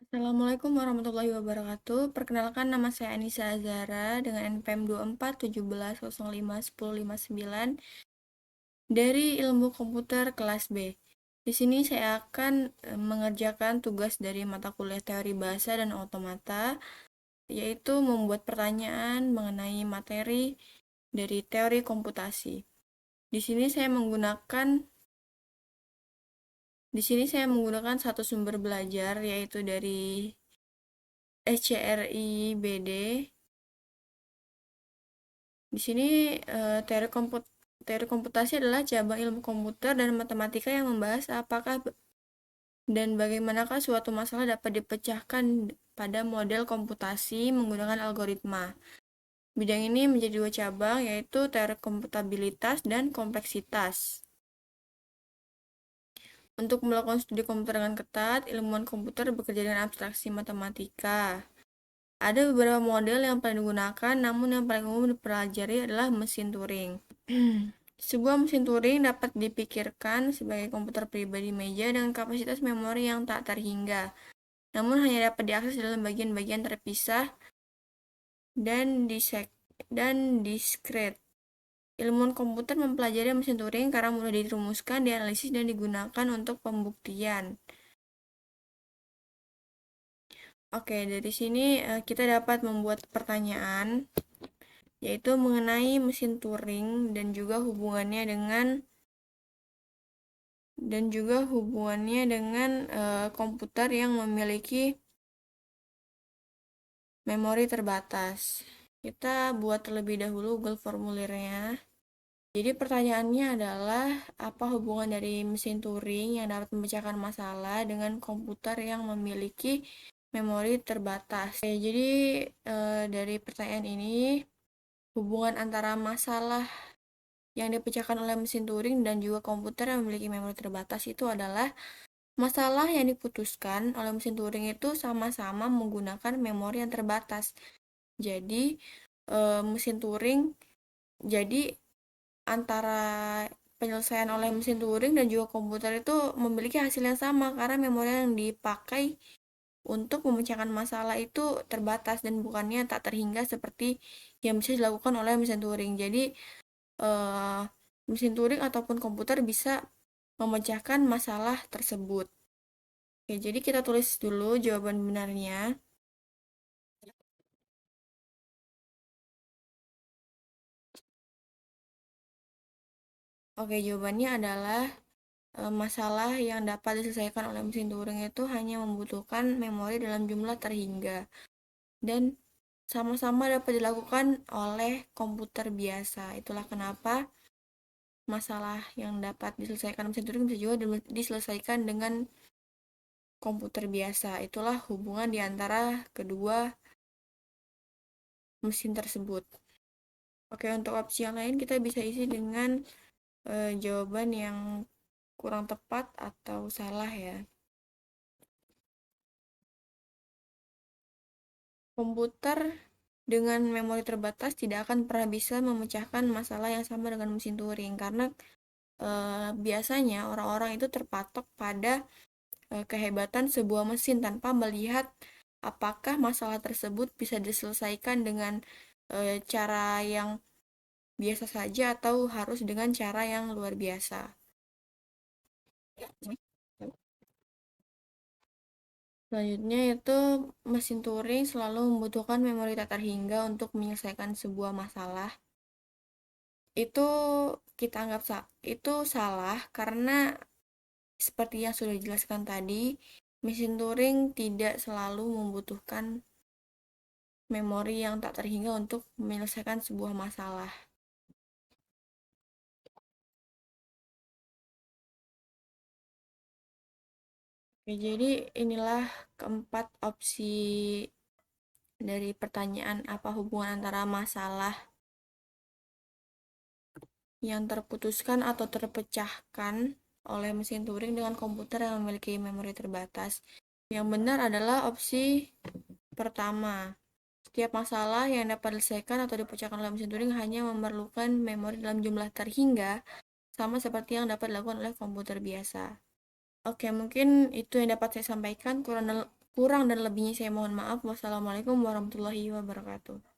Assalamualaikum warahmatullahi wabarakatuh. Perkenalkan, nama saya Anissa Azhara dengan NPM 2417051059 dari Ilmu Komputer kelas B. Di sini saya akan mengerjakan tugas dari mata kuliah Teori Bahasa dan Otomata, yaitu membuat pertanyaan mengenai materi dari teori komputasi. Di sini saya menggunakan satu sumber belajar, yaitu dari SCRI BD. Di sini teori komputasi adalah cabang ilmu komputer dan matematika yang membahas apakah dan bagaimanakah suatu masalah dapat dipecahkan pada model komputasi menggunakan algoritma. Bidang ini menjadi dua cabang, yaitu teori komputabilitas dan kompleksitas. Untuk melakukan studi komputer dengan ketat, ilmuwan komputer bekerja dengan abstraksi matematika. Ada beberapa model yang paling digunakan, namun yang paling umum dipelajari adalah mesin Turing. Sebuah mesin Turing dapat dipikirkan sebagai komputer pribadi meja dengan kapasitas memori yang tak terhingga, namun hanya dapat diakses dalam bagian-bagian terpisah dan diskret. Ilmuwan komputer mempelajari mesin Turing karena mudah dirumuskan, dianalisis, dan digunakan untuk pembuktian. Oke, dari sini kita dapat membuat pertanyaan, yaitu mengenai mesin Turing dan juga hubungannya dengan komputer yang memiliki memori terbatas. Kita buat terlebih dahulu Google formulirnya. Jadi pertanyaannya adalah, apa hubungan dari mesin Turing yang dapat memecahkan masalah dengan komputer yang memiliki memori terbatas? Oke, jadi dari pertanyaan ini, hubungan antara masalah yang dipecahkan oleh mesin Turing dan juga komputer yang memiliki memori terbatas itu adalah masalah yang diputuskan oleh mesin Turing itu sama-sama menggunakan memori yang terbatas. Jadi mesin Turing jadi antara penyelesaian oleh mesin Turing dan juga komputer itu memiliki hasil yang sama karena memori yang dipakai untuk memecahkan masalah itu terbatas dan bukannya tak terhingga seperti yang bisa dilakukan oleh mesin Turing. Jadi mesin Turing ataupun komputer bisa memecahkan masalah tersebut. Oke, jadi kita tulis dulu jawaban benarnya. Oke, jawabannya adalah masalah yang dapat diselesaikan oleh mesin Turing itu hanya membutuhkan memori dalam jumlah terhingga dan sama-sama dapat dilakukan oleh komputer biasa. Itulah kenapa masalah yang dapat diselesaikan mesin Turing bisa juga diselesaikan dengan komputer biasa. Itulah hubungan di antara kedua mesin tersebut. Oke, untuk opsi yang lain kita bisa isi dengan jawaban yang kurang tepat atau salah ya. Komputer dengan memori terbatas tidak akan pernah bisa memecahkan masalah yang sama dengan mesin Turing karena biasanya orang-orang itu terpatok pada kehebatan sebuah mesin tanpa melihat apakah masalah tersebut bisa diselesaikan dengan cara yang biasa saja atau harus dengan cara yang luar biasa. Selanjutnya itu mesin Turing selalu membutuhkan memori tak terhingga untuk menyelesaikan sebuah masalah. Itu kita anggap itu salah karena seperti yang sudah dijelaskan tadi, mesin Turing tidak selalu membutuhkan memori yang tak terhingga untuk menyelesaikan sebuah masalah. Oke, jadi inilah keempat opsi dari pertanyaan apa hubungan antara masalah yang terputuskan atau terpecahkan oleh mesin Turing dengan komputer yang memiliki memori terbatas. Yang benar adalah opsi pertama. Setiap masalah yang dapat diselesaikan atau dipecahkan oleh mesin Turing hanya memerlukan memori dalam jumlah terhingga, sama seperti yang dapat dilakukan oleh komputer biasa. Oke, mungkin itu yang dapat saya sampaikan. Kurang dan lebihnya saya mohon maaf. Wassalamualaikum warahmatullahi wabarakatuh.